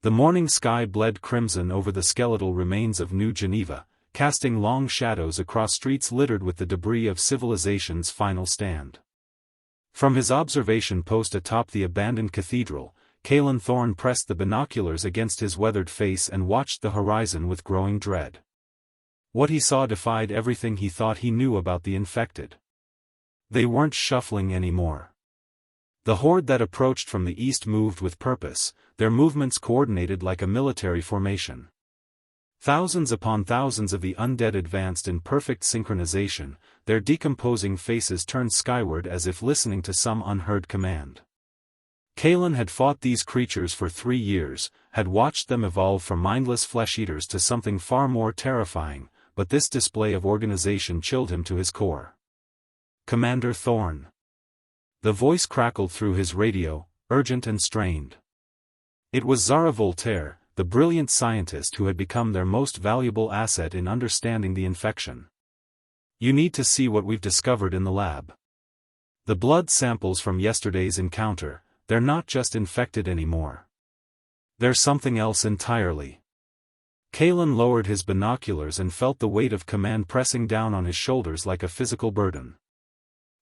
The morning sky bled crimson over the skeletal remains of New Geneva, casting long shadows across streets littered with the debris of civilization's final stand. From his observation post atop the abandoned cathedral, Kalen Thorne pressed the binoculars against his weathered face and watched the horizon with growing dread. What he saw defied everything he thought he knew about the infected. They weren't shuffling anymore. The horde that approached from the east moved with purpose, their movements coordinated like a military formation. Thousands upon thousands of the undead advanced in perfect synchronization, their decomposing faces turned skyward as if listening to some unheard command. Kalen had fought these creatures for 3 years, had watched them evolve from mindless flesh-eaters to something far more terrifying, but this display of organization chilled him to his core. "Commander Thorne." The voice crackled through his radio, urgent and strained. It was Zara Voltaire, the brilliant scientist who had become their most valuable asset in understanding the infection. "You need to see what we've discovered in the lab. The blood samples from yesterday's encounter, they're not just infected anymore. They're something else entirely." Kalen lowered his binoculars and felt the weight of command pressing down on his shoulders like a physical burden.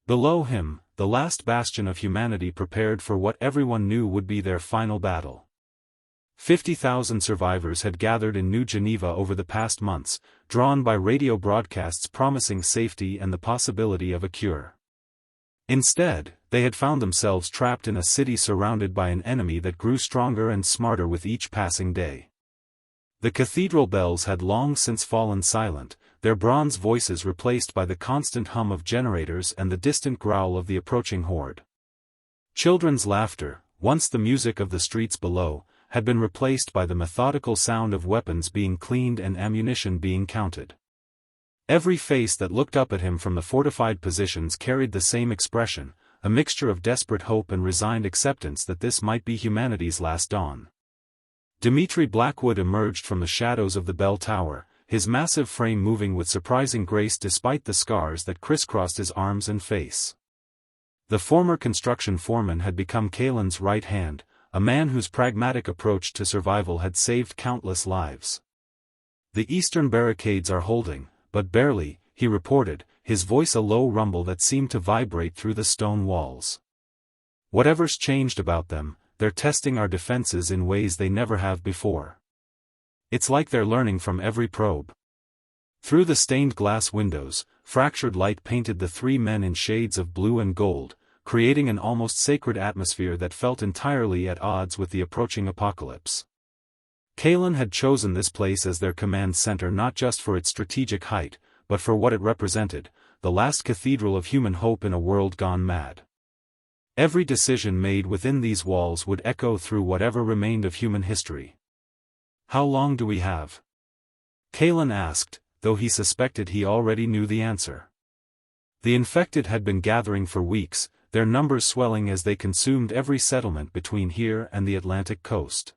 Below him, the last bastion of humanity prepared for what everyone knew would be their final battle. 50,000 survivors had gathered in New Geneva over the past months, drawn by radio broadcasts promising safety and the possibility of a cure. Instead, they had found themselves trapped in a city surrounded by an enemy that grew stronger and smarter with each passing day. The cathedral bells had long since fallen silent, their bronze voices replaced by the constant hum of generators and the distant growl of the approaching horde. Children's laughter, once the music of the streets below, had been replaced by the methodical sound of weapons being cleaned and ammunition being counted. Every face that looked up at him from the fortified positions carried the same expression, a mixture of desperate hope and resigned acceptance that this might be humanity's last dawn. Dimitri Blackwood emerged from the shadows of the bell tower, his massive frame moving with surprising grace despite the scars that crisscrossed his arms and face. The former construction foreman had become Kalen's right hand, a man whose pragmatic approach to survival had saved countless lives. "The eastern barricades are holding, but barely," he reported, his voice a low rumble that seemed to vibrate through the stone walls. "Whatever's changed about them, they're testing our defenses in ways they never have before. It's like they're learning from every probe." Through the stained glass windows, fractured light painted the 3 men in shades of blue and gold, creating an almost sacred atmosphere that felt entirely at odds with the approaching apocalypse. Kalen had chosen this place as their command center not just for its strategic height, but for what it represented, the last cathedral of human hope in a world gone mad. Every decision made within these walls would echo through whatever remained of human history. "How long do we have?" Kalen asked, though he suspected he already knew the answer. The infected had been gathering for weeks, their numbers swelling as they consumed every settlement between here and the Atlantic coast.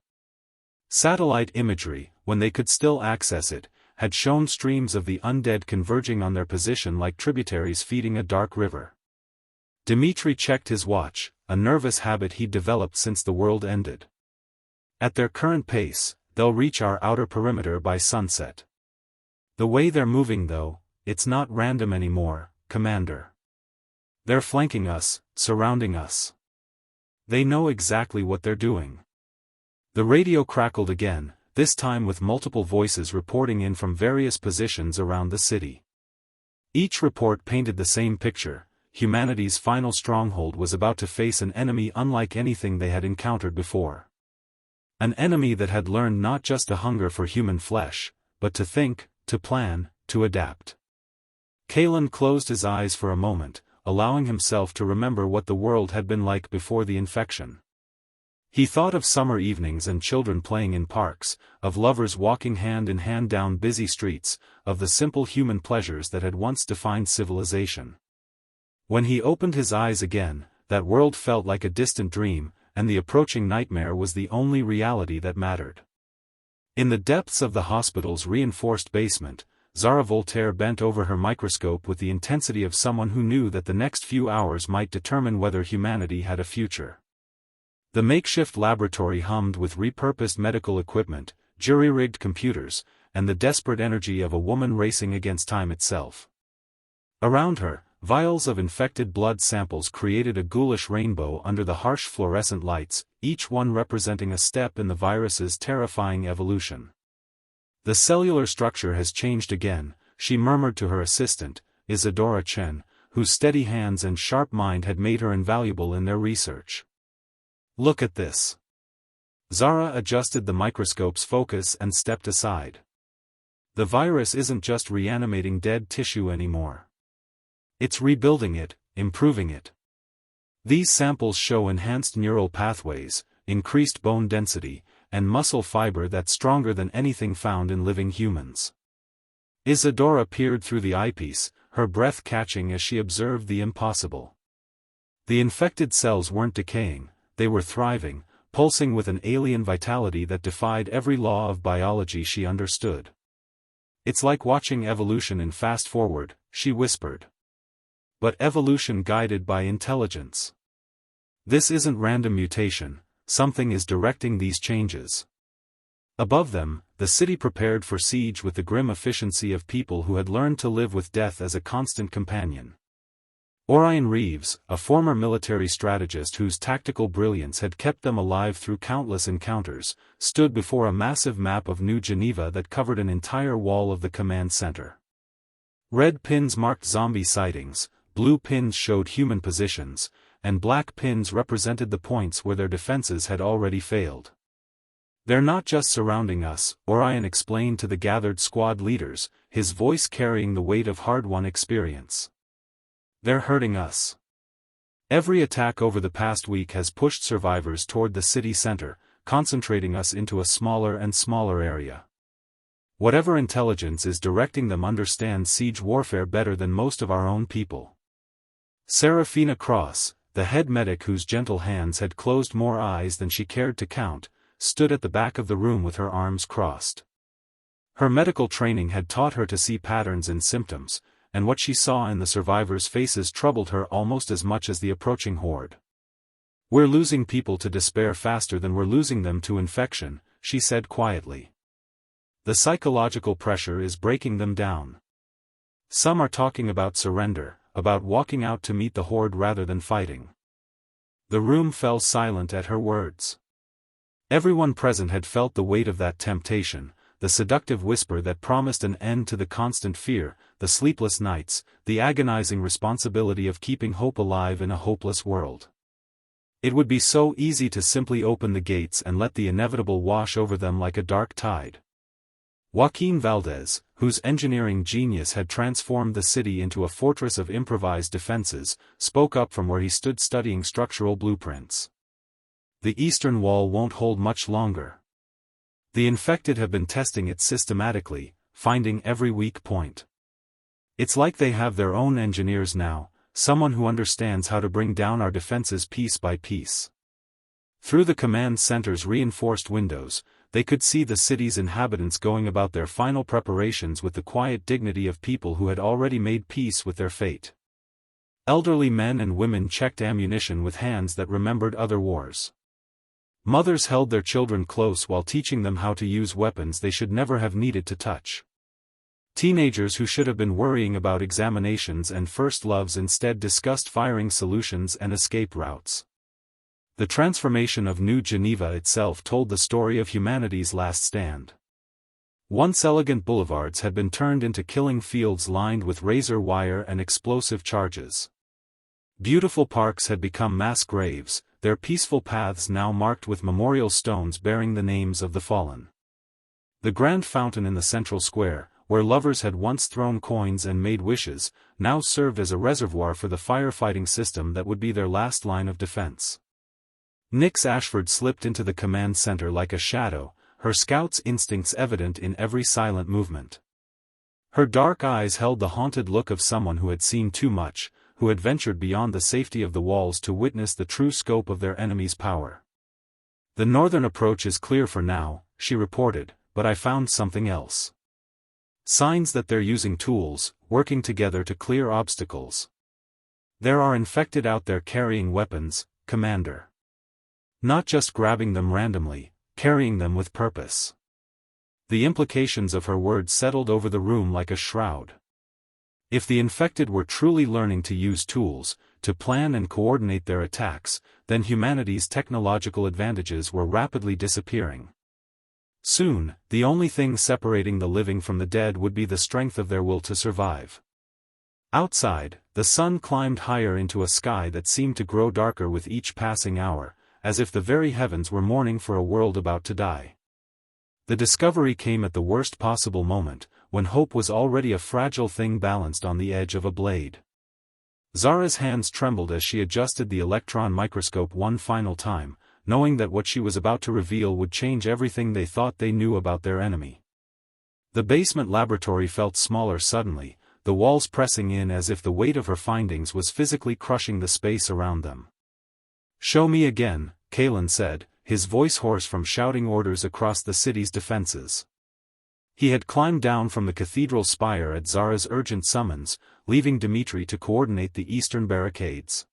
Satellite imagery, when they could still access it, had shown streams of the undead converging on their position like tributaries feeding a dark river. Dimitri checked his watch, a nervous habit he'd developed since the world ended. "At their current pace, they'll reach our outer perimeter by sunset. The way they're moving though, it's not random anymore, Commander. They're flanking us, surrounding us. They know exactly what they're doing." The radio crackled again, this time with multiple voices reporting in from various positions around the city. Each report painted the same picture: humanity's final stronghold was about to face an enemy unlike anything they had encountered before. An enemy that had learned not just a hunger for human flesh, but to think, to plan, to adapt. Kalen closed his eyes for a moment, allowing himself to remember what the world had been like before the infection. He thought of summer evenings and children playing in parks, of lovers walking hand in hand down busy streets, of the simple human pleasures that had once defined civilization. When he opened his eyes again, that world felt like a distant dream, and the approaching nightmare was the only reality that mattered. In the depths of the hospital's reinforced basement, Zara Voltaire bent over her microscope with the intensity of someone who knew that the next few hours might determine whether humanity had a future. The makeshift laboratory hummed with repurposed medical equipment, jury-rigged computers, and the desperate energy of a woman racing against time itself. Around her, vials of infected blood samples created a ghoulish rainbow under the harsh fluorescent lights, each one representing a step in the virus's terrifying evolution. The cellular structure has changed again, she murmured to her assistant, Isadora Chen, whose steady hands and sharp mind had made her invaluable in their research. Look at this. Zara adjusted the microscope's focus and stepped aside. The virus isn't just reanimating dead tissue anymore. It's rebuilding it, improving it. These samples show enhanced neural pathways, increased bone density, and muscle fiber that's stronger than anything found in living humans. Isadora peered through the eyepiece, her breath catching as she observed the impossible. The infected cells weren't decaying, they were thriving, pulsing with an alien vitality that defied every law of biology she understood. It's like watching evolution in fast forward, she whispered. But evolution guided by intelligence. This isn't random mutation, something is directing these changes. Above them, the city prepared for siege with the grim efficiency of people who had learned to live with death as a constant companion. Orion Reeves, a former military strategist whose tactical brilliance had kept them alive through countless encounters, stood before a massive map of New Geneva that covered an entire wall of the command center. Red pins marked zombie sightings, blue pins showed human positions, and black pins represented the points where their defenses had already failed. They're not just surrounding us, Orion explained to the gathered squad leaders, his voice carrying the weight of hard-won experience. They're hurting us. Every attack over the past week has pushed survivors toward the city center, concentrating us into a smaller and smaller area. Whatever intelligence is directing them understands siege warfare better than most of our own people. Serafina Cross, the head medic whose gentle hands had closed more eyes than she cared to count, stood at the back of the room with her arms crossed. Her medical training had taught her to see patterns in symptoms, and what she saw in the survivors' faces troubled her almost as much as the approaching horde. We're losing people to despair faster than we're losing them to infection, she said quietly. The psychological pressure is breaking them down. Some are talking about surrender, about walking out to meet the horde rather than fighting. The room fell silent at her words. Everyone present had felt the weight of that temptation, the seductive whisper that promised an end to the constant fear, the sleepless nights, the agonizing responsibility of keeping hope alive in a hopeless world. It would be so easy to simply open the gates and let the inevitable wash over them like a dark tide. Joaquin Valdez, whose engineering genius had transformed the city into a fortress of improvised defenses, spoke up from where he stood studying structural blueprints. The eastern wall won't hold much longer. The infected have been testing it systematically, finding every weak point. It's like they have their own engineers now, someone who understands how to bring down our defenses piece by piece. Through the command center's reinforced windows, they could see the city's inhabitants going about their final preparations with the quiet dignity of people who had already made peace with their fate. Elderly men and women checked ammunition with hands that remembered other wars. Mothers held their children close while teaching them how to use weapons they should never have needed to touch. Teenagers who should have been worrying about examinations and first loves instead discussed firing solutions and escape routes. The transformation of New Geneva itself told the story of humanity's last stand. Once elegant boulevards had been turned into killing fields lined with razor wire and explosive charges. Beautiful parks had become mass graves, their peaceful paths now marked with memorial stones bearing the names of the fallen. The grand fountain in the central square, where lovers had once thrown coins and made wishes, now served as a reservoir for the firefighting system that would be their last line of defense. Nix Ashford slipped into the command center like a shadow, her scout's instincts evident in every silent movement. Her dark eyes held the haunted look of someone who had seen too much, who had ventured beyond the safety of the walls to witness the true scope of their enemy's power. The northern approach is clear for now, she reported, but I found something else. Signs that they're using tools, working together to clear obstacles. There are infected out there carrying weapons, Commander. Not just grabbing them randomly, carrying them with purpose. The implications of her words settled over the room like a shroud. If the infected were truly learning to use tools, to plan and coordinate their attacks, then humanity's technological advantages were rapidly disappearing. Soon, the only thing separating the living from the dead would be the strength of their will to survive. Outside, the sun climbed higher into a sky that seemed to grow darker with each passing hour, as if the very heavens were mourning for a world about to die. The discovery came at the worst possible moment, when hope was already a fragile thing balanced on the edge of a blade. Zara's hands trembled as she adjusted the electron microscope one final time, knowing that what she was about to reveal would change everything they thought they knew about their enemy. The basement laboratory felt smaller suddenly, the walls pressing in as if the weight of her findings was physically crushing the space around them. "Show me again," Kalen said, his voice hoarse from shouting orders across the city's defenses. He had climbed down from the cathedral spire at Zara's urgent summons, leaving Dmitri to coordinate the eastern barricades.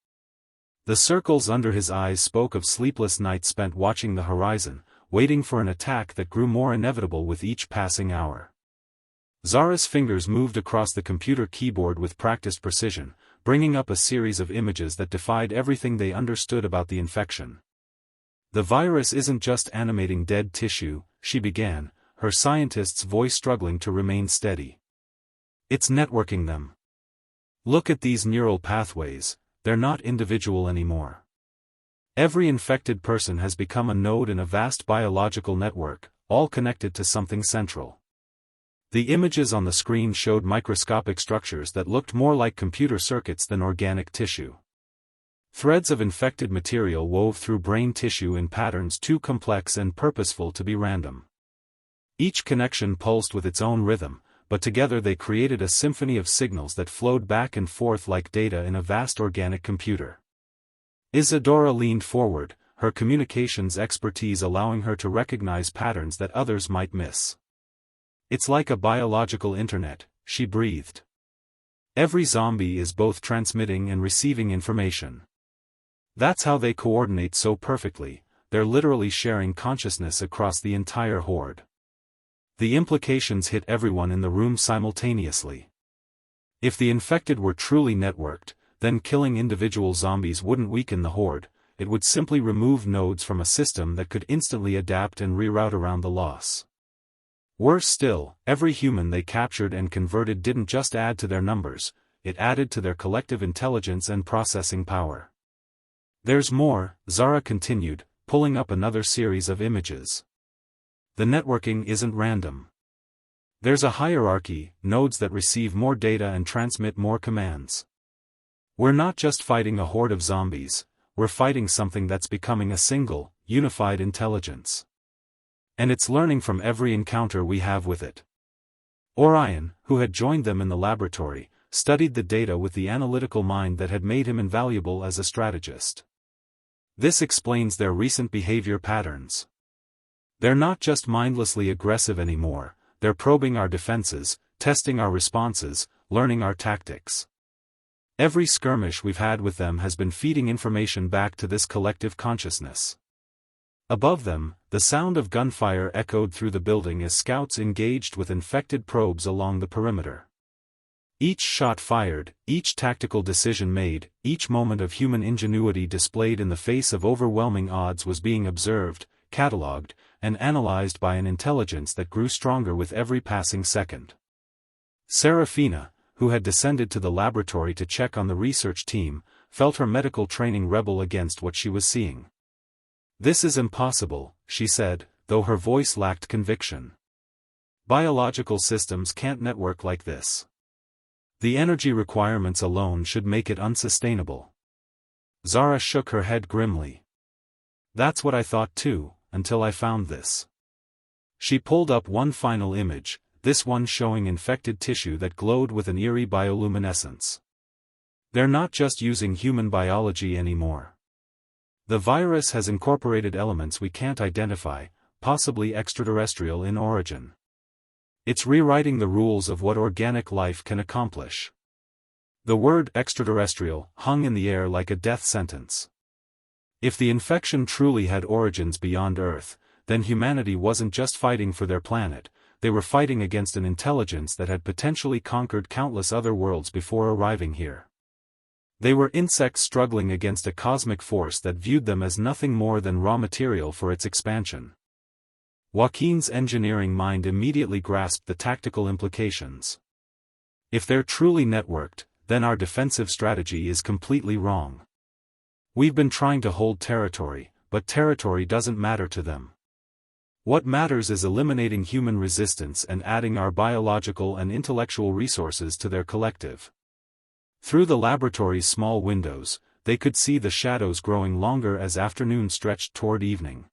The circles under his eyes spoke of sleepless nights spent watching the horizon, waiting for an attack that grew more inevitable with each passing hour. Zara's fingers moved across the computer keyboard with practiced precision, bringing up a series of images that defied everything they understood about the infection. "The virus isn't just animating dead tissue," she began, her scientist's voice struggling to remain steady. "It's networking them. Look at these neural pathways, they're not individual anymore. Every infected person has become a node in a vast biological network, all connected to something central." The images on the screen showed microscopic structures that looked more like computer circuits than organic tissue. Threads of infected material wove through brain tissue in patterns too complex and purposeful to be random. Each connection pulsed with its own rhythm, but together they created a symphony of signals that flowed back and forth like data in a vast organic computer. Isadora leaned forward, her communications expertise allowing her to recognize patterns that others might miss. "It's like a biological internet," she breathed. "Every zombie is both transmitting and receiving information. That's how they coordinate so perfectly, they're literally sharing consciousness across the entire horde." The implications hit everyone in the room simultaneously. If the infected were truly networked, then killing individual zombies wouldn't weaken the horde, it would simply remove nodes from a system that could instantly adapt and reroute around the loss. Worse still, every human they captured and converted didn't just add to their numbers, it added to their collective intelligence and processing power. "There's more," Zara continued, pulling up another series of images. "The networking isn't random. There's a hierarchy, nodes that receive more data and transmit more commands. We're not just fighting a horde of zombies, we're fighting something that's becoming a single, unified intelligence. And it's learning from every encounter we have with it." Orion, who had joined them in the laboratory, studied the data with the analytical mind that had made him invaluable as a strategist. "This explains their recent behavior patterns. They're not just mindlessly aggressive anymore, they're probing our defenses, testing our responses, learning our tactics. Every skirmish we've had with them has been feeding information back to this collective consciousness." Above them, the sound of gunfire echoed through the building as scouts engaged with infected probes along the perimeter. Each shot fired, each tactical decision made, each moment of human ingenuity displayed in the face of overwhelming odds was being observed, catalogued, and analyzed by an intelligence that grew stronger with every passing second. Serafina, who had descended to the laboratory to check on the research team, felt her medical training rebel against what she was seeing. "This is impossible," she said, though her voice lacked conviction. "Biological systems can't network like this. The energy requirements alone should make it unsustainable." Zara shook her head grimly. "That's what I thought too, until I found this." She pulled up one final image, this one showing infected tissue that glowed with an eerie bioluminescence. "They're not just using human biology anymore. The virus has incorporated elements we can't identify, possibly extraterrestrial in origin. It's rewriting the rules of what organic life can accomplish." The word extraterrestrial hung in the air like a death sentence. If the infection truly had origins beyond Earth, then humanity wasn't just fighting for their planet, they were fighting against an intelligence that had potentially conquered countless other worlds before arriving here. They were insects struggling against a cosmic force that viewed them as nothing more than raw material for its expansion. Joaquin's engineering mind immediately grasped the tactical implications. If they're truly networked, then our defensive strategy is completely wrong. We've been trying to hold territory, but territory doesn't matter to them. What matters is eliminating human resistance and adding our biological and intellectual resources to their collective. Through the laboratory's small windows, they could see the shadows growing longer as afternoon stretched toward evening.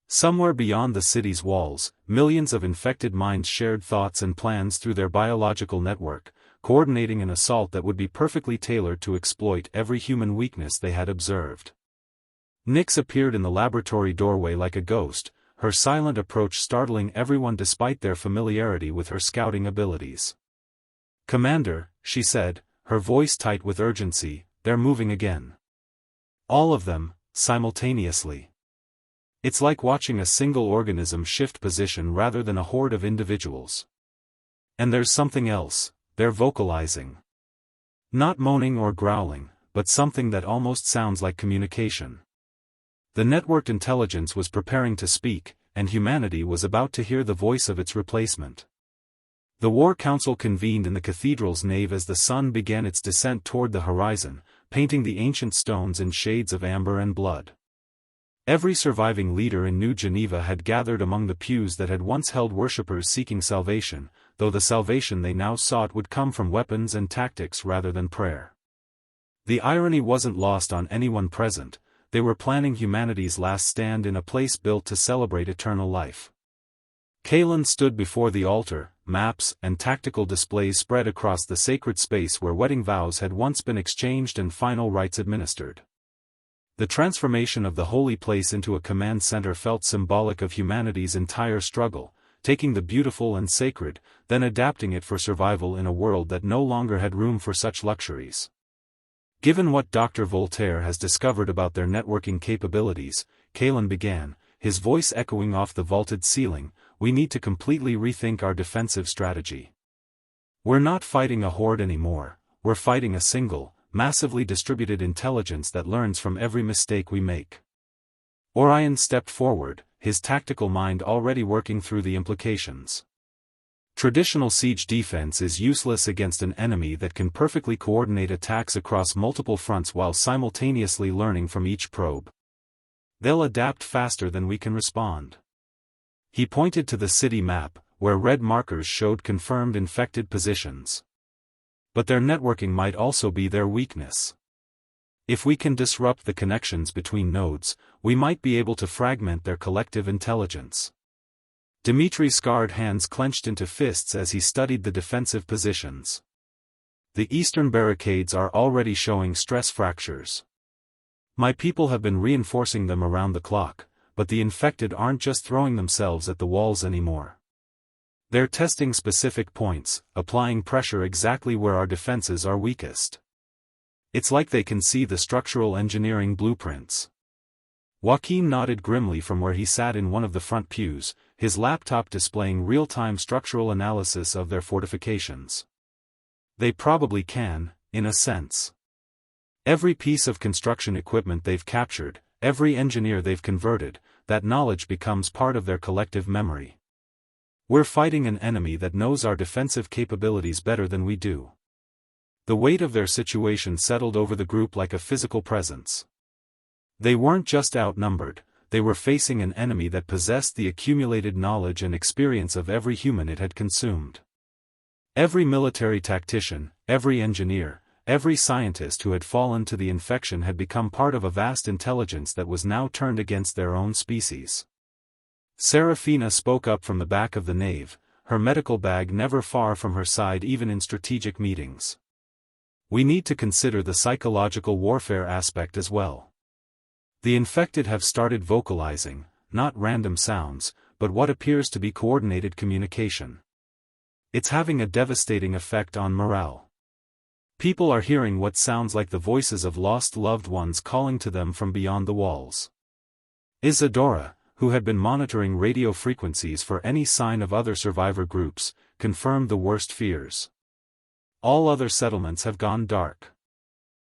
Somewhere beyond the city's walls, millions of infected minds shared thoughts and plans through their biological network, coordinating an assault that would be perfectly tailored to exploit every human weakness they had observed. Nyx appeared in the laboratory doorway like a ghost, her silent approach startling everyone despite their familiarity with her scouting abilities. "Commander," she said, her voice tight with urgency, "they're moving again. All of them, simultaneously. It's like watching a single organism shift position rather than a horde of individuals. And there's something else, they're vocalizing. Not moaning or growling, but something that almost sounds like communication." The networked intelligence was preparing to speak, and humanity was about to hear the voice of its replacement. The War Council convened in the cathedral's nave as the sun began its descent toward the horizon, painting the ancient stones in shades of amber and blood. Every surviving leader in New Geneva had gathered among the pews that had once held worshippers seeking salvation, though the salvation they now sought would come from weapons and tactics rather than prayer. The irony wasn't lost on anyone present. They were planning humanity's last stand in a place built to celebrate eternal life. Kalen stood before the altar, maps and tactical displays spread across the sacred space where wedding vows had once been exchanged and final rites administered. The transformation of the holy place into a command center felt symbolic of humanity's entire struggle, taking the beautiful and sacred, then adapting it for survival in a world that no longer had room for such luxuries. Given what Dr. Voltaire has discovered about their networking capabilities, Kalen began, his voice echoing off the vaulted ceiling, "We need to completely rethink our defensive strategy. We're not fighting a horde anymore, we're fighting a single, massively distributed intelligence that learns from every mistake we make." Orion stepped forward, his tactical mind already working through the implications. Traditional siege defense is useless against an enemy that can perfectly coordinate attacks across multiple fronts while simultaneously learning from each probe. They'll adapt faster than we can respond. He pointed to the city map, where red markers showed confirmed infected positions. But their networking might also be their weakness. If we can disrupt the connections between nodes, we might be able to fragment their collective intelligence. Dimitri's scarred hands clenched into fists as he studied the defensive positions. The eastern barricades are already showing stress fractures. My people have been reinforcing them around the clock, but the infected aren't just throwing themselves at the walls anymore. They're testing specific points, applying pressure exactly where our defenses are weakest. It's like they can see the structural engineering blueprints. Joaquin nodded grimly from where he sat in one of the front pews, his laptop displaying real-time structural analysis of their fortifications. They probably can, in a sense. Every piece of construction equipment they've captured, every engineer they've converted, that knowledge becomes part of their collective memory. We're fighting an enemy that knows our defensive capabilities better than we do. The weight of their situation settled over the group like a physical presence. They weren't just outnumbered, they were facing an enemy that possessed the accumulated knowledge and experience of every human it had consumed. Every military tactician, every engineer, every scientist who had fallen to the infection had become part of a vast intelligence that was now turned against their own species. Serafina spoke up from the back of the nave, her medical bag never far from her side even in strategic meetings. "We need to consider the psychological warfare aspect as well. The infected have started vocalizing, not random sounds, but what appears to be coordinated communication. It's having a devastating effect on morale. People are hearing what sounds like the voices of lost loved ones calling to them from beyond the walls. Isadora, who had been monitoring radio frequencies for any sign of other survivor groups, confirmed the worst fears. All other settlements have gone dark.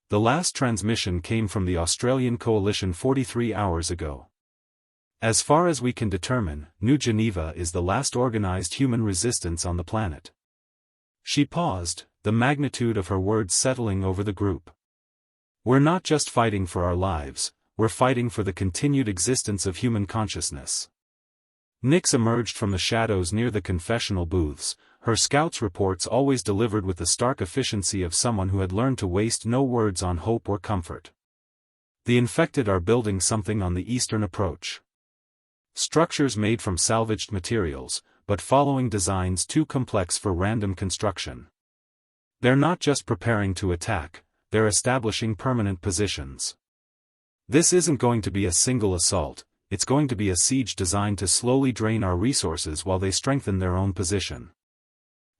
The last transmission came from the Australian coalition 43 hours ago. As far as we can determine, New Geneva is the last organized human resistance on the planet. She paused, the magnitude of her words settling over the group. We're not just fighting for our lives, we're fighting for the continued existence of human consciousness. Nyx emerged from the shadows near the confessional booths, her scouts' reports always delivered with the stark efficiency of someone who had learned to waste no words on hope or comfort. The infected are building something on the eastern approach. Structures made from salvaged materials, but following designs too complex for random construction. They're not just preparing to attack, they're establishing permanent positions. This isn't going to be a single assault, it's going to be a siege designed to slowly drain our resources while they strengthen their own position.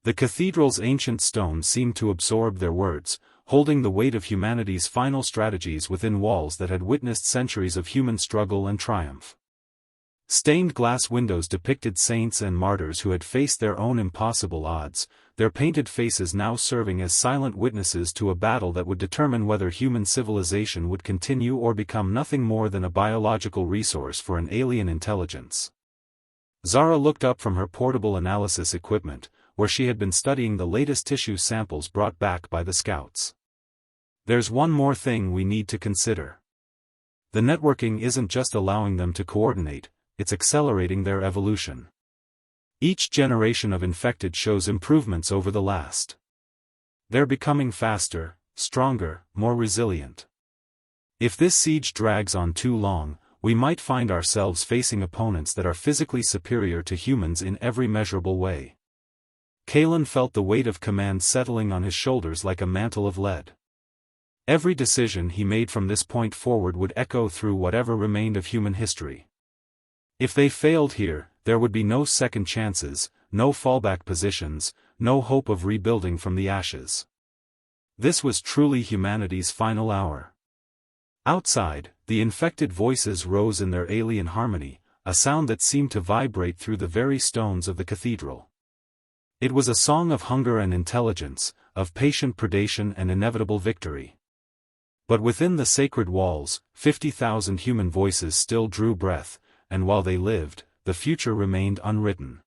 The cathedral's ancient stones seemed to absorb their words, holding the weight of humanity's final strategies within walls that had witnessed centuries of human struggle and triumph. Stained glass windows depicted saints and martyrs who had faced their own impossible odds, their painted faces now serving as silent witnesses to a battle that would determine whether human civilization would continue or become nothing more than a biological resource for an alien intelligence. Zara looked up from her portable analysis equipment, where she had been studying the latest tissue samples brought back by the scouts. There's one more thing we need to consider. The networking isn't just allowing them to coordinate, it's accelerating their evolution. Each generation of infected shows improvements over the last. They're becoming faster, stronger, more resilient. If this siege drags on too long, we might find ourselves facing opponents that are physically superior to humans in every measurable way. Kalen felt the weight of command settling on his shoulders like a mantle of lead. Every decision he made from this point forward would echo through whatever remained of human history. If they failed here, there would be no second chances, no fallback positions, no hope of rebuilding from the ashes. This was truly humanity's final hour. Outside, the infected voices rose in their alien harmony, a sound that seemed to vibrate through the very stones of the cathedral. It was a song of hunger and intelligence, of patient predation and inevitable victory. But within the sacred walls, 50,000 human voices still drew breath, and while they lived, the future remained unwritten.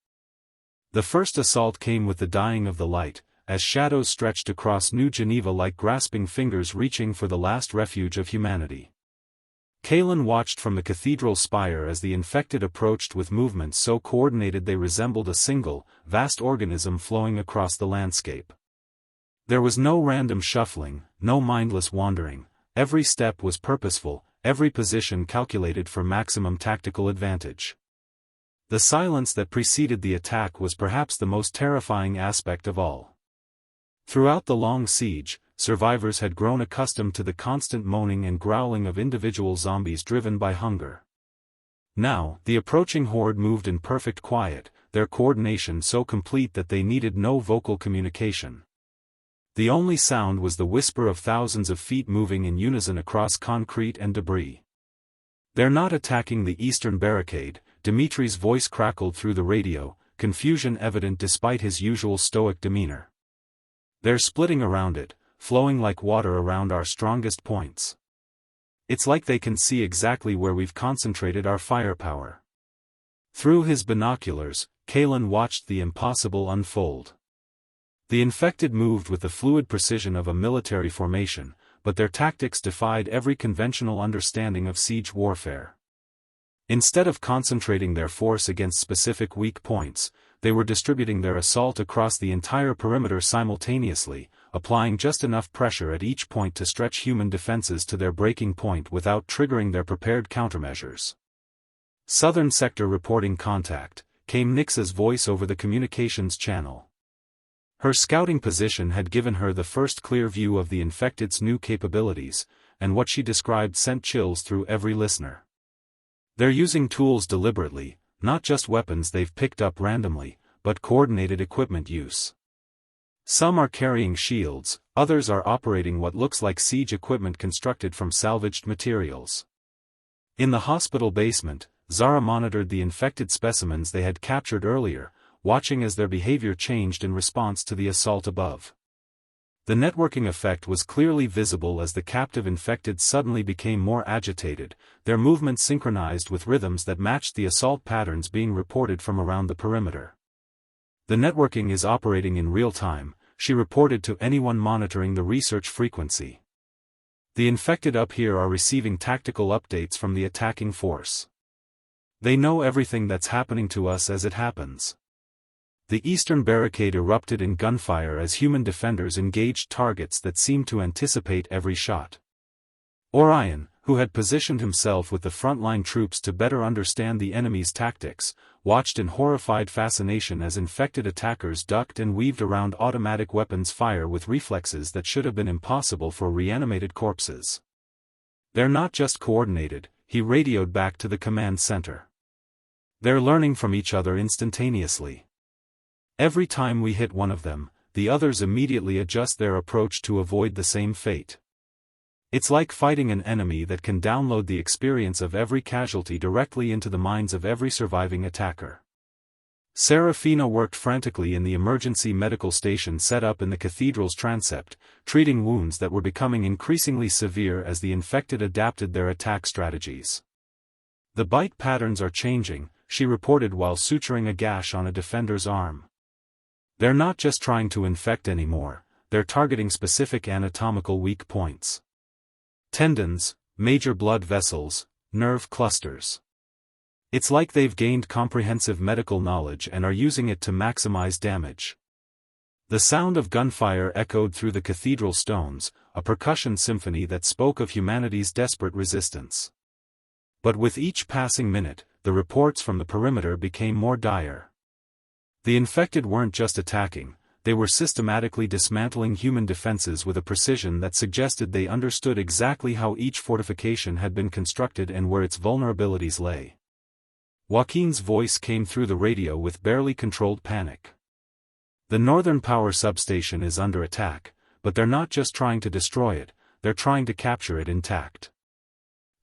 The first assault came with the dying of the light, as shadows stretched across New Geneva like grasping fingers reaching for the last refuge of humanity. Kalen watched from the cathedral spire as the infected approached with movements so coordinated they resembled a single, vast organism flowing across the landscape. There was no random shuffling, no mindless wandering, every step was purposeful, every position calculated for maximum tactical advantage. The silence that preceded the attack was perhaps the most terrifying aspect of all. Throughout the long siege, survivors had grown accustomed to the constant moaning and growling of individual zombies driven by hunger. Now, the approaching horde moved in perfect quiet, their coordination so complete that they needed no vocal communication. The only sound was the whisper of thousands of feet moving in unison across concrete and debris. They're not attacking the eastern barricade, Dimitri's voice crackled through the radio, confusion evident despite his usual stoic demeanor. They're splitting around it, flowing like water around our strongest points. It's like they can see exactly where we've concentrated our firepower. Through his binoculars, Kalen watched the impossible unfold. The infected moved with the fluid precision of a military formation, but their tactics defied every conventional understanding of siege warfare. Instead of concentrating their force against specific weak points, they were distributing their assault across the entire perimeter simultaneously, applying just enough pressure at each point to stretch human defenses to their breaking point without triggering their prepared countermeasures. Southern Sector reporting contact, came Nyx's voice over the communications channel. Her scouting position had given her the first clear view of the infected's new capabilities, and what she described sent chills through every listener. They're using tools deliberately, not just weapons they've picked up randomly, but coordinated equipment use. Some are carrying shields, others are operating what looks like siege equipment constructed from salvaged materials. In the hospital basement, Zara monitored the infected specimens they had captured earlier, watching as their behavior changed in response to the assault above. The networking effect was clearly visible as the captive infected suddenly became more agitated, their movements synchronized with rhythms that matched the assault patterns being reported from around the perimeter. The networking is operating in real time, she reported to anyone monitoring the research frequency. The infected up here are receiving tactical updates from the attacking force. They know everything that's happening to us as it happens. The eastern barricade erupted in gunfire as human defenders engaged targets that seemed to anticipate every shot. Orion, who had positioned himself with the frontline troops to better understand the enemy's tactics, watched in horrified fascination as infected attackers ducked and weaved around automatic weapons fire with reflexes that should have been impossible for reanimated corpses. "They're not just coordinated," he radioed back to the command center. "They're learning from each other instantaneously. Every time we hit one of them, the others immediately adjust their approach to avoid the same fate. It's like fighting an enemy that can download the experience of every casualty directly into the minds of every surviving attacker." Serafina worked frantically in the emergency medical station set up in the cathedral's transept, treating wounds that were becoming increasingly severe as the infected adapted their attack strategies. "The bite patterns are changing," she reported while suturing a gash on a defender's arm. "They're not just trying to infect anymore, they're targeting specific anatomical weak points. Tendons, major blood vessels, nerve clusters. It's like they've gained comprehensive medical knowledge and are using it to maximize damage." The sound of gunfire echoed through the cathedral stones, a percussion symphony that spoke of humanity's desperate resistance. But with each passing minute, the reports from the perimeter became more dire. The infected weren't just attacking, they were systematically dismantling human defenses with a precision that suggested they understood exactly how each fortification had been constructed and where its vulnerabilities lay. Joaquin's voice came through the radio with barely controlled panic. "The northern power substation is under attack, but they're not just trying to destroy it, they're trying to capture it intact.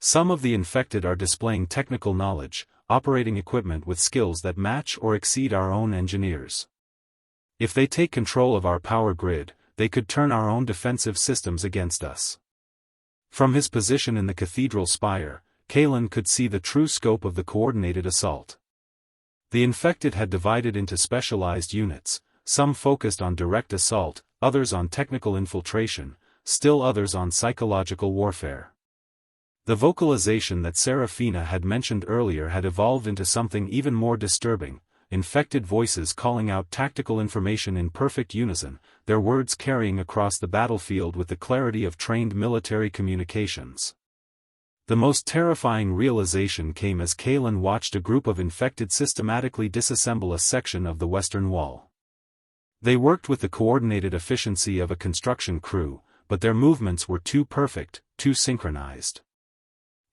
Some of the infected are displaying technical knowledge, operating equipment with skills that match or exceed our own engineers. If they take control of our power grid, they could turn our own defensive systems against us." From his position in the cathedral spire, Kalen could see the true scope of the coordinated assault. The infected had divided into specialized units, some focused on direct assault, others on technical infiltration, still others on psychological warfare. The vocalization that Serafina had mentioned earlier had evolved into something even more disturbing, infected voices calling out tactical information in perfect unison, their words carrying across the battlefield with the clarity of trained military communications. The most terrifying realization came as Kalen watched a group of infected systematically disassemble a section of the western wall. They worked with the coordinated efficiency of a construction crew, but their movements were too perfect, too synchronized.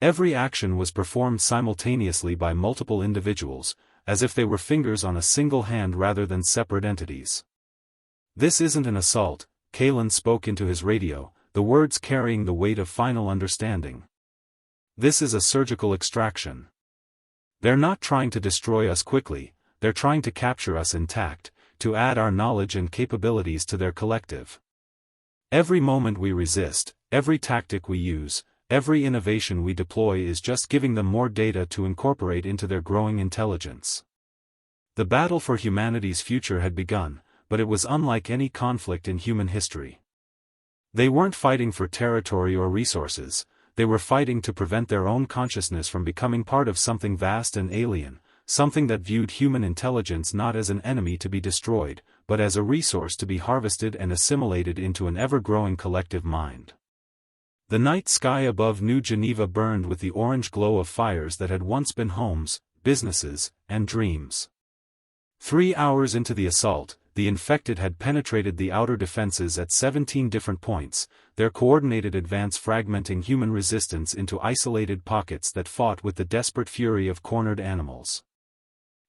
Every action was performed simultaneously by multiple individuals, as if they were fingers on a single hand rather than separate entities. "This isn't an assault," Kalen spoke into his radio, the words carrying the weight of final understanding. "This is a surgical extraction. They're not trying to destroy us quickly, they're trying to capture us intact, to add our knowledge and capabilities to their collective. Every moment we resist, every tactic we use, every innovation we deploy is just giving them more data to incorporate into their growing intelligence." The battle for humanity's future had begun, but it was unlike any conflict in human history. They weren't fighting for territory or resources, they were fighting to prevent their own consciousness from becoming part of something vast and alien, something that viewed human intelligence not as an enemy to be destroyed, but as a resource to be harvested and assimilated into an ever-growing collective mind. The night sky above New Geneva burned with the orange glow of fires that had once been homes, businesses, and dreams. 3 hours into the assault, the infected had penetrated the outer defenses at 17 different points, their coordinated advance fragmenting human resistance into isolated pockets that fought with the desperate fury of cornered animals.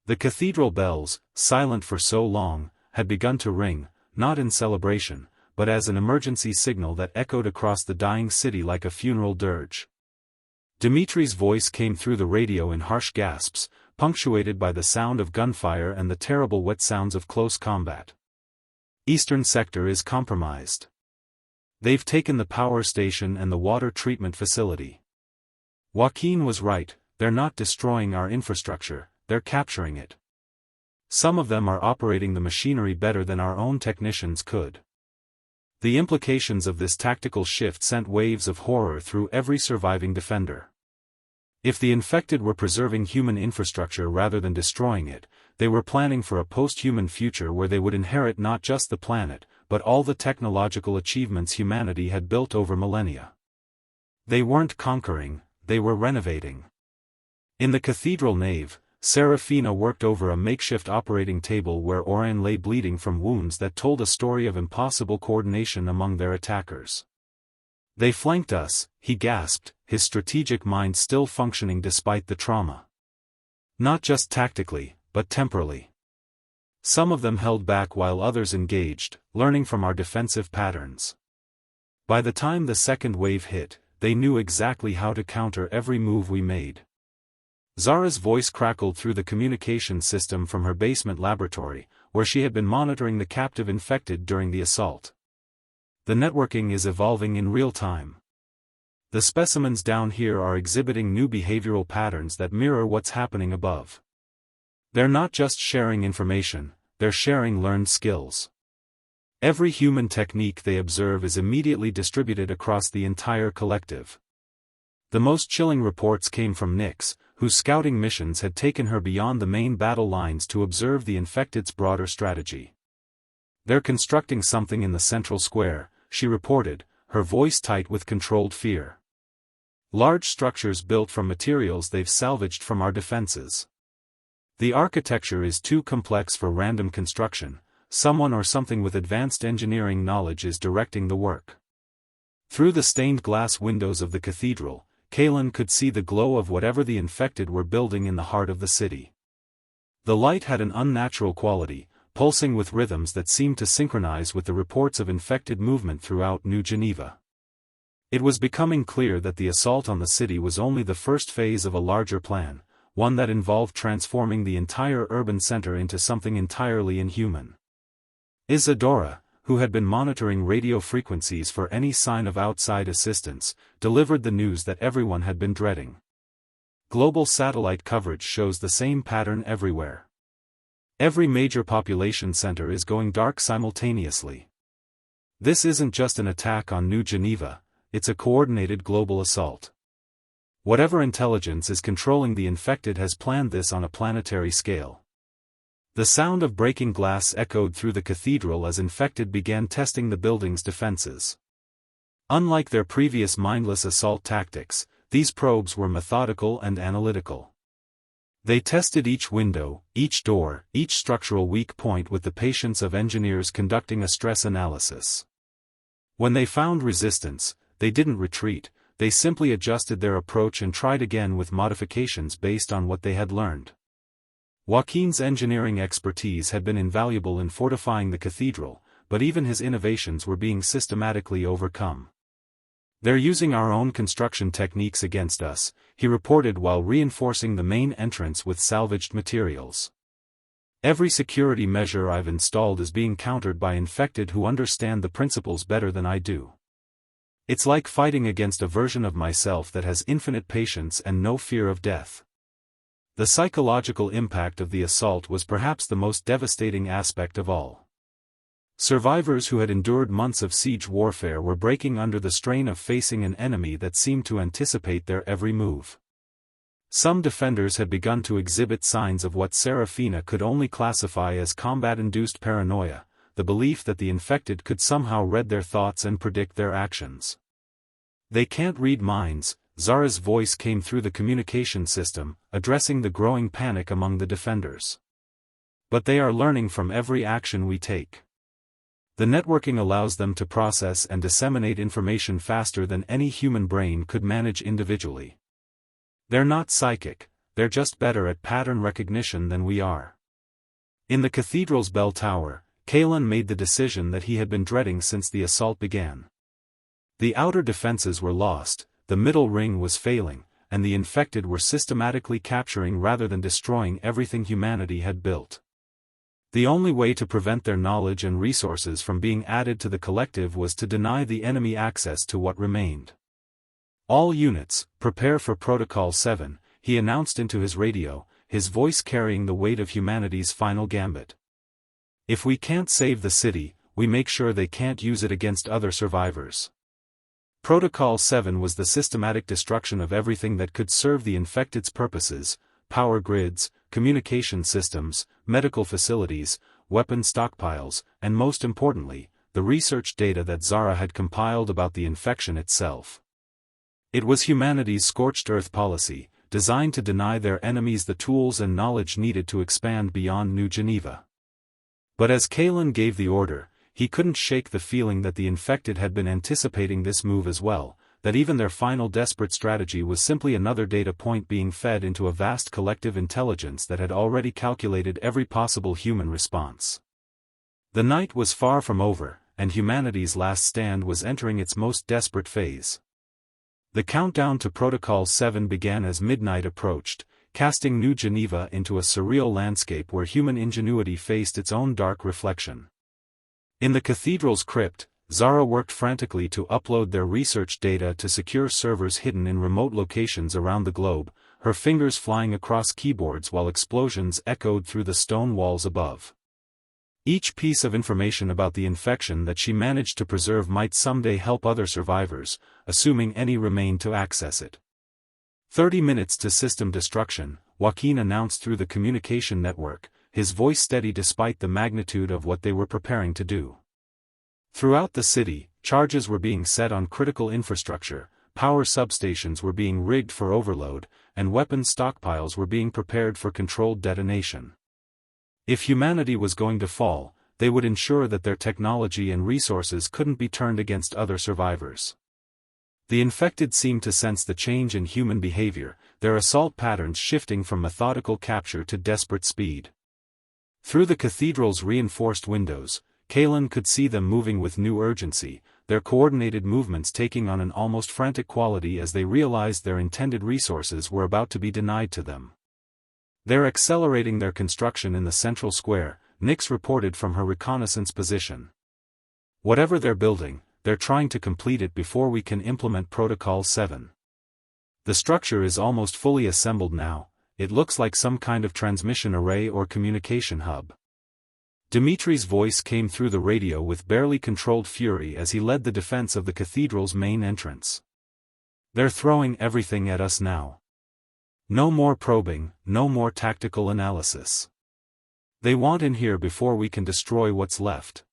The cathedral bells, silent for so long, had begun to ring, not in celebration, but as an emergency signal that echoed across the dying city like a funeral dirge. Dimitri's voice came through the radio in harsh gasps, punctuated by the sound of gunfire and the terrible wet sounds of close combat. Eastern sector is compromised. They've taken the power station and the water treatment facility. Joaquin was right, they're not destroying our infrastructure, they're capturing it. Some of them are operating the machinery better than our own technicians could. The implications of this tactical shift sent waves of horror through every surviving defender. If the infected were preserving human infrastructure rather than destroying it, they were planning for a post-human future where they would inherit not just the planet, but all the technological achievements humanity had built over millennia. They weren't conquering, they were renovating. In the cathedral nave, Serafina worked over a makeshift operating table where Orion lay bleeding from wounds that told a story of impossible coordination among their attackers. They flanked us, he gasped, his strategic mind still functioning despite the trauma. Not just tactically, but temporally. Some of them held back while others engaged, learning from our defensive patterns. By the time the second wave hit, they knew exactly how to counter every move we made. Zara's voice crackled through the communication system from her basement laboratory, where she had been monitoring the captive infected during the assault. The networking is evolving in real time. The specimens down here are exhibiting new behavioral patterns that mirror what's happening above. They're not just sharing information, they're sharing learned skills. Every human technique they observe is immediately distributed across the entire collective. The most chilling reports came from Nyx, whose scouting missions had taken her beyond the main battle lines to observe the infected's broader strategy. They're constructing something in the central square, she reported, her voice tight with controlled fear. Large structures built from materials they've salvaged from our defenses. The architecture is too complex for random construction, someone or something with advanced engineering knowledge is directing the work. Through the stained glass windows of the cathedral, Kalen could see the glow of whatever the infected were building in the heart of the city. The light had an unnatural quality, pulsing with rhythms that seemed to synchronize with the reports of infected movement throughout New Geneva. It was becoming clear that the assault on the city was only the first phase of a larger plan, one that involved transforming the entire urban center into something entirely inhuman. Isadora, who had been monitoring radio frequencies for any sign of outside assistance, delivered the news that everyone had been dreading. Global satellite coverage shows the same pattern everywhere. Every major population center is going dark simultaneously. This isn't just an attack on New Geneva, it's a coordinated global assault. Whatever intelligence is controlling the infected has planned this on a planetary scale. The sound of breaking glass echoed through the cathedral as infected began testing the building's defenses. Unlike their previous mindless assault tactics, these probes were methodical and analytical. They tested each window, each door, each structural weak point with the patience of engineers conducting a stress analysis. When they found resistance, they didn't retreat, they simply adjusted their approach and tried again with modifications based on what they had learned. Joaquin's engineering expertise had been invaluable in fortifying the cathedral, but even his innovations were being systematically overcome. "They're using our own construction techniques against us," he reported while reinforcing the main entrance with salvaged materials. "Every security measure I've installed is being countered by infected who understand the principles better than I do. It's like fighting against a version of myself that has infinite patience and no fear of death." The psychological impact of the assault was perhaps the most devastating aspect of all. Survivors who had endured months of siege warfare were breaking under the strain of facing an enemy that seemed to anticipate their every move. Some defenders had begun to exhibit signs of what Serafina could only classify as combat-induced paranoia, the belief that the infected could somehow read their thoughts and predict their actions. "They can't read minds," Zara's voice came through the communication system, addressing the growing panic among the defenders. "But they are learning from every action we take. The networking allows them to process and disseminate information faster than any human brain could manage individually. They're not psychic, they're just better at pattern recognition than we are." In the cathedral's bell tower, Kalen made the decision that he had been dreading since the assault began. The outer defenses were lost, the middle ring was failing, and the infected were systematically capturing rather than destroying everything humanity had built. The only way to prevent their knowledge and resources from being added to the collective was to deny the enemy access to what remained. "All units, prepare for Protocol 7, he announced into his radio, his voice carrying the weight of humanity's final gambit. "If we can't save the city, we make sure they can't use it against other survivors." Protocol 7 was the systematic destruction of everything that could serve the infected's purposes: power grids, communication systems, medical facilities, weapon stockpiles, and most importantly, the research data that Zara had compiled about the infection itself. It was humanity's scorched earth policy, designed to deny their enemies the tools and knowledge needed to expand beyond New Geneva. But as Kalen gave the order, he couldn't shake the feeling that the infected had been anticipating this move as well, that even their final desperate strategy was simply another data point being fed into a vast collective intelligence that had already calculated every possible human response. The night was far from over, and humanity's last stand was entering its most desperate phase. The countdown to Protocol 7 began as midnight approached, casting New Geneva into a surreal landscape where human ingenuity faced its own dark reflection. In the cathedral's crypt, Zara worked frantically to upload their research data to secure servers hidden in remote locations around the globe, her fingers flying across keyboards while explosions echoed through the stone walls above. Each piece of information about the infection that she managed to preserve might someday help other survivors, assuming any remained to access it. 30 minutes to system destruction, Joaquin announced through the communication network, his voice steady despite the magnitude of what they were preparing to do. Throughout the city, charges were being set on critical infrastructure, power substations were being rigged for overload, and weapons stockpiles were being prepared for controlled detonation. If humanity was going to fall, they would ensure that their technology and resources couldn't be turned against other survivors. The infected seemed to sense the change in human behavior, their assault patterns shifting from methodical capture to desperate speed. Through the cathedral's reinforced windows, Kalen could see them moving with new urgency, their coordinated movements taking on an almost frantic quality as they realized their intended resources were about to be denied to them. "They're accelerating their construction in the central square," Nix reported from her reconnaissance position. "Whatever they're building, they're trying to complete it before we can implement Protocol 7. The structure is almost fully assembled now, it looks like some kind of transmission array or communication hub." Dimitri's voice came through the radio with barely controlled fury as he led the defense of the cathedral's main entrance. "They're throwing everything at us now. No more probing, no more tactical analysis. They want in here before we can destroy what's left."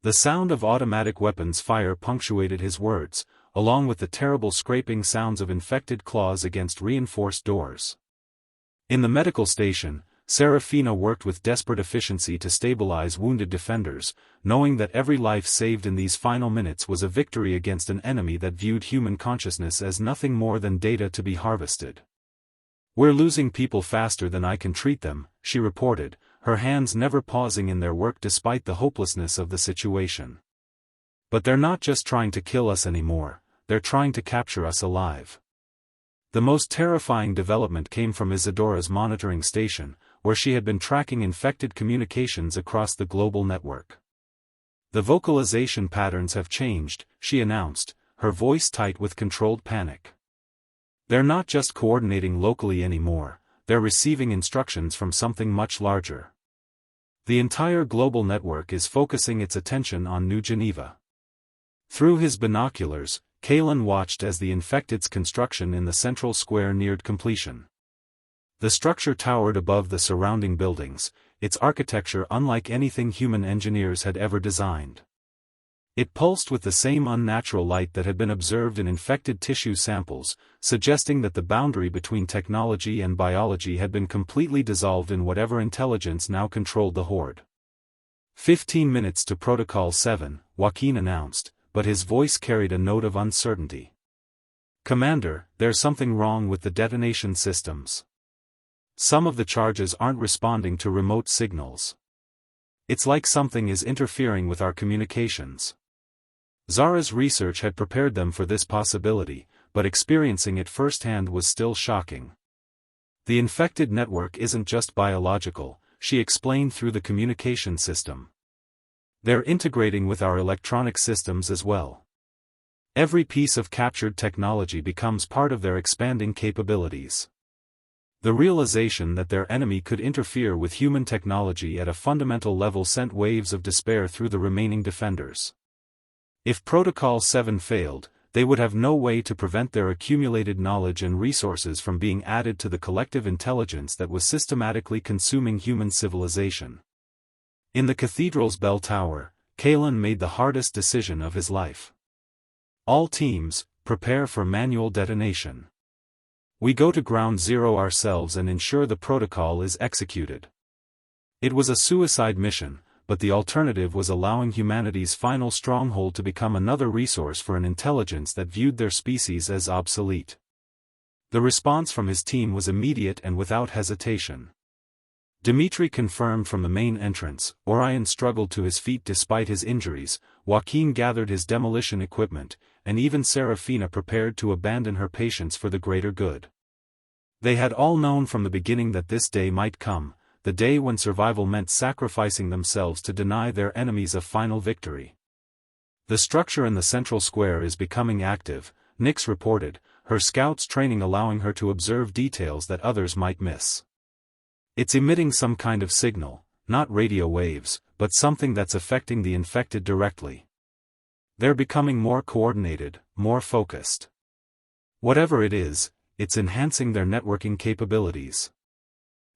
The sound of automatic weapons fire punctuated his words, along with the terrible scraping sounds of infected claws against reinforced doors. In the medical station, Serafina worked with desperate efficiency to stabilize wounded defenders, knowing that every life saved in these final minutes was a victory against an enemy that viewed human consciousness as nothing more than data to be harvested. "We're losing people faster than I can treat them," she reported, her hands never pausing in their work despite the hopelessness of the situation. "But they're not just trying to kill us anymore, they're trying to capture us alive." The most terrifying development came from Isadora's monitoring station, where she had been tracking infected communications across the global network. "The vocalization patterns have changed," she announced, her voice tight with controlled panic. "They're not just coordinating locally anymore, they're receiving instructions from something much larger. The entire global network is focusing its attention on New Geneva." Through his binoculars, Kalen watched as the infected's construction in the central square neared completion. The structure towered above the surrounding buildings, its architecture unlike anything human engineers had ever designed. It pulsed with the same unnatural light that had been observed in infected tissue samples, suggesting that the boundary between technology and biology had been completely dissolved in whatever intelligence now controlled the horde. 15 minutes to Protocol 7, Joaquin announced, but his voice carried a note of uncertainty. "Commander, there's something wrong with the detonation systems. Some of the charges aren't responding to remote signals. It's like something is interfering with our communications. Zara's research had prepared them for this possibility, but experiencing it firsthand was still shocking. The infected network isn't just biological, she explained through the communication system. They're integrating with our electronic systems as well. Every piece of captured technology becomes part of their expanding capabilities. The realization that their enemy could interfere with human technology at a fundamental level sent waves of despair through the remaining defenders. If Protocol 7 failed, they would have no way to prevent their accumulated knowledge and resources from being added to the collective intelligence that was systematically consuming human civilization. In the cathedral's bell tower, Kalen made the hardest decision of his life. All teams, prepare for manual detonation. We go to ground zero ourselves and ensure the protocol is executed. It was a suicide mission, but the alternative was allowing humanity's final stronghold to become another resource for an intelligence that viewed their species as obsolete. The response from his team was immediate and without hesitation. Dimitri confirmed from the main entrance, Orion struggled to his feet despite his injuries, Joaquin gathered his demolition equipment, and even Serafina prepared to abandon her patients for the greater good. They had all known from the beginning that this day might come, the day when survival meant sacrificing themselves to deny their enemies a final victory. The structure in the central square is becoming active, Nyx reported, her scouts training allowing her to observe details that others might miss. It's emitting some kind of signal, not radio waves, but something that's affecting the infected directly. They're becoming more coordinated, more focused. Whatever it is, it's enhancing their networking capabilities.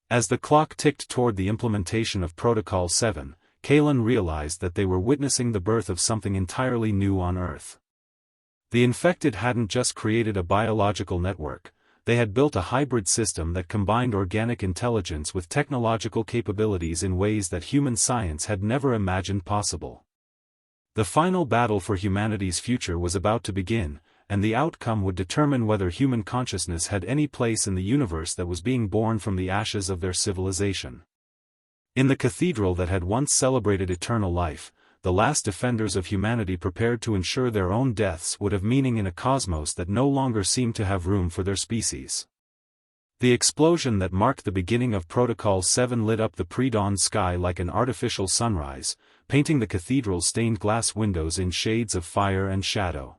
As the clock ticked toward the implementation of Protocol 7, Kalen realized that they were witnessing the birth of something entirely new on Earth. The infected hadn't just created a biological network, they had built a hybrid system that combined organic intelligence with technological capabilities in ways that human science had never imagined possible. The final battle for humanity's future was about to begin, and the outcome would determine whether human consciousness had any place in the universe that was being born from the ashes of their civilization. In the cathedral that had once celebrated eternal life, the last defenders of humanity prepared to ensure their own deaths would have meaning in a cosmos that no longer seemed to have room for their species. The explosion that marked the beginning of Protocol 7 lit up the pre-dawn sky like an artificial sunrise, painting the cathedral's stained glass windows in shades of fire and shadow.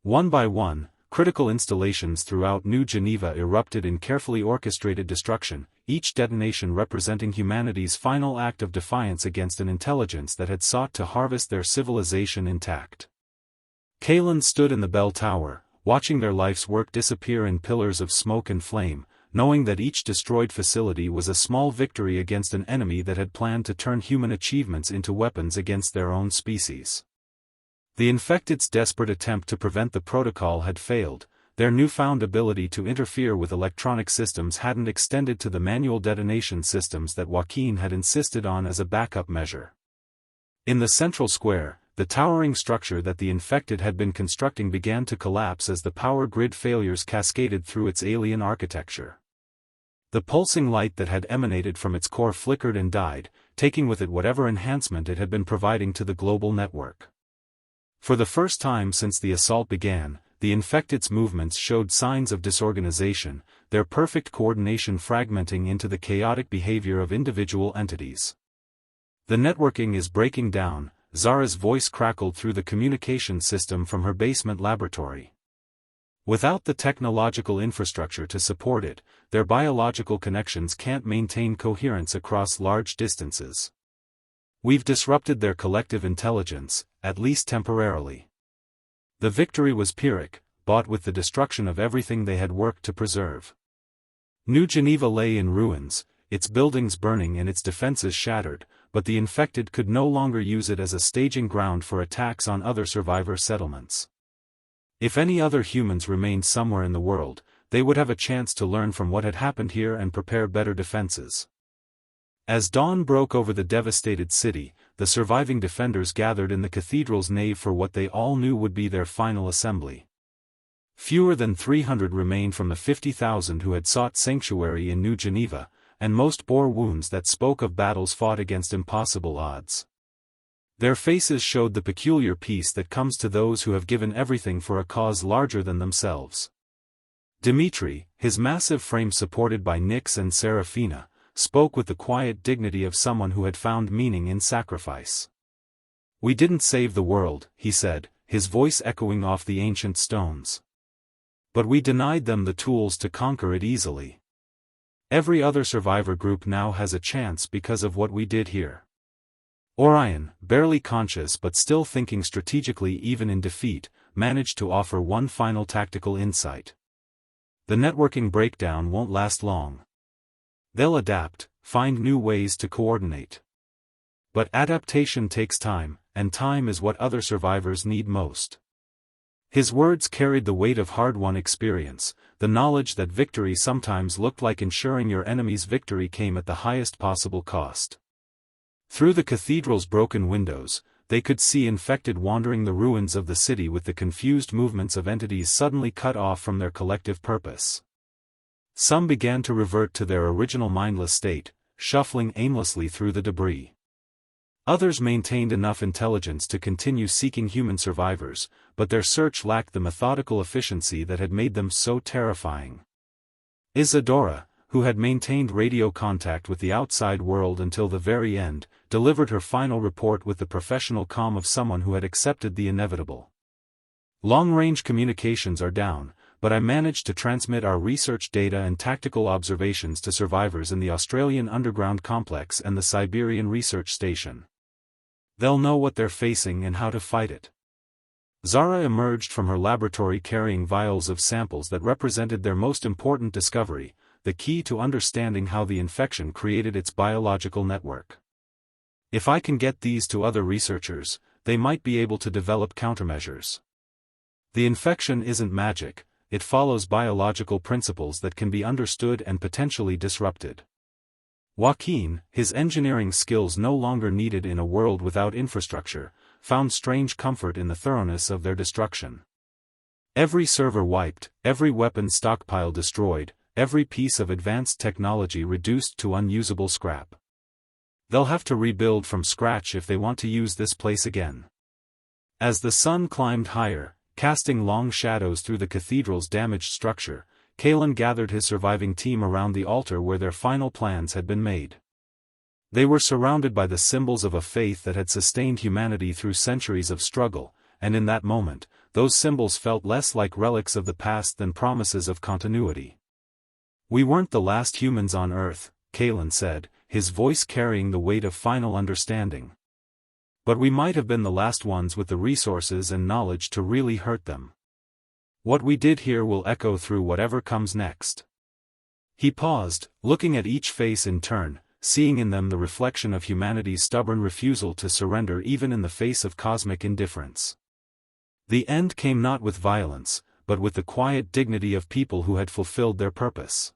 One by one, critical installations throughout New Geneva erupted in carefully orchestrated destruction, each detonation representing humanity's final act of defiance against an intelligence that had sought to harvest their civilization intact. Kalen stood in the bell tower, watching their life's work disappear in pillars of smoke and flame, knowing that each destroyed facility was a small victory against an enemy that had planned to turn human achievements into weapons against their own species. The infected's desperate attempt to prevent the protocol had failed, their newfound ability to interfere with electronic systems hadn't extended to the manual detonation systems that Joaquin had insisted on as a backup measure. In the central square, the towering structure that the infected had been constructing began to collapse as the power grid failures cascaded through its alien architecture. The pulsing light that had emanated from its core flickered and died, taking with it whatever enhancement it had been providing to the global network. For the first time since the assault began, the infected's movements showed signs of disorganization, their perfect coordination fragmenting into the chaotic behavior of individual entities. The networking is breaking down, Zara's voice crackled through the communication system from her basement laboratory. Without the technological infrastructure to support it, their biological connections can't maintain coherence across large distances. We've disrupted their collective intelligence, at least temporarily. The victory was Pyrrhic, bought with the destruction of everything they had worked to preserve. New Geneva lay in ruins, its buildings burning and its defenses shattered, but the infected could no longer use it as a staging ground for attacks on other survivor settlements. If any other humans remained somewhere in the world, they would have a chance to learn from what had happened here and prepare better defenses. As dawn broke over the devastated city, the surviving defenders gathered in the cathedral's nave for what they all knew would be their final assembly. Fewer than 300 remained from the 50,000 who had sought sanctuary in New Geneva, and most bore wounds that spoke of battles fought against impossible odds. Their faces showed the peculiar peace that comes to those who have given everything for a cause larger than themselves. Dmitri, his massive frame supported by Nyx and Serafina, spoke with the quiet dignity of someone who had found meaning in sacrifice. "We didn't save the world," he said, his voice echoing off the ancient stones. "But we denied them the tools to conquer it easily. Every other survivor group now has a chance because of what we did here." Orion, barely conscious but still thinking strategically even in defeat, managed to offer one final tactical insight. "The networking breakdown won't last long. They'll adapt, find new ways to coordinate. But adaptation takes time, and time is what other survivors need most." His words carried the weight of hard-won experience, the knowledge that victory sometimes looked like ensuring your enemy's victory came at the highest possible cost. Through the cathedral's broken windows, they could see infected wandering the ruins of the city with the confused movements of entities suddenly cut off from their collective purpose. Some began to revert to their original mindless state, shuffling aimlessly through the debris. Others maintained enough intelligence to continue seeking human survivors, but their search lacked the methodical efficiency that had made them so terrifying. Isadora, who had maintained radio contact with the outside world until the very end, delivered her final report with the professional calm of someone who had accepted the inevitable. "Long-range communications are down, but I managed to transmit our research data and tactical observations to survivors in the Australian underground complex and the Siberian research station. They'll know what they're facing and how to fight it." Zara emerged from her laboratory carrying vials of samples that represented their most important discovery, the key to understanding how the infection created its biological network. "If I can get these to other researchers, they might be able to develop countermeasures. The infection isn't magic, it follows biological principles that can be understood and potentially disrupted." Joaquin, his engineering skills no longer needed in a world without infrastructure, found strange comfort in the thoroughness of their destruction. Every server wiped, every weapon stockpile destroyed, every piece of advanced technology reduced to unusable scrap. They'll have to rebuild from scratch if they want to use this place again. As the sun climbed higher, casting long shadows through the cathedral's damaged structure, Kalen gathered his surviving team around the altar where their final plans had been made. They were surrounded by the symbols of a faith that had sustained humanity through centuries of struggle, and in that moment, those symbols felt less like relics of the past than promises of continuity. "We weren't the last humans on Earth," Kalen said, his voice carrying the weight of final understanding. "But we might have been the last ones with the resources and knowledge to really hurt them. What we did here will echo through whatever comes next." He paused, looking at each face in turn, seeing in them the reflection of humanity's stubborn refusal to surrender even in the face of cosmic indifference. The end came not with violence, but with the quiet dignity of people who had fulfilled their purpose.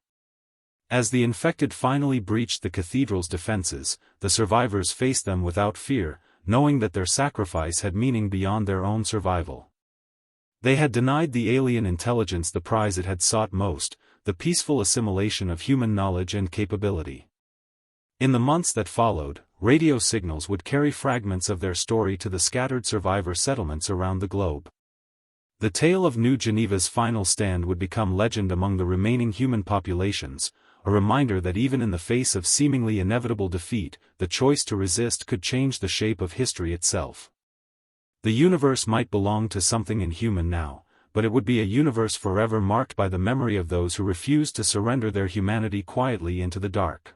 As the infected finally breached the cathedral's defenses, the survivors faced them without fear, knowing that their sacrifice had meaning beyond their own survival. They had denied the alien intelligence the prize it had sought most, the peaceful assimilation of human knowledge and capability. In the months that followed, radio signals would carry fragments of their story to the scattered survivor settlements around the globe. The tale of New Geneva's final stand would become legend among the remaining human populations, a reminder that even in the face of seemingly inevitable defeat, the choice to resist could change the shape of history itself. The universe might belong to something inhuman now, but it would be a universe forever marked by the memory of those who refused to surrender their humanity quietly into the dark.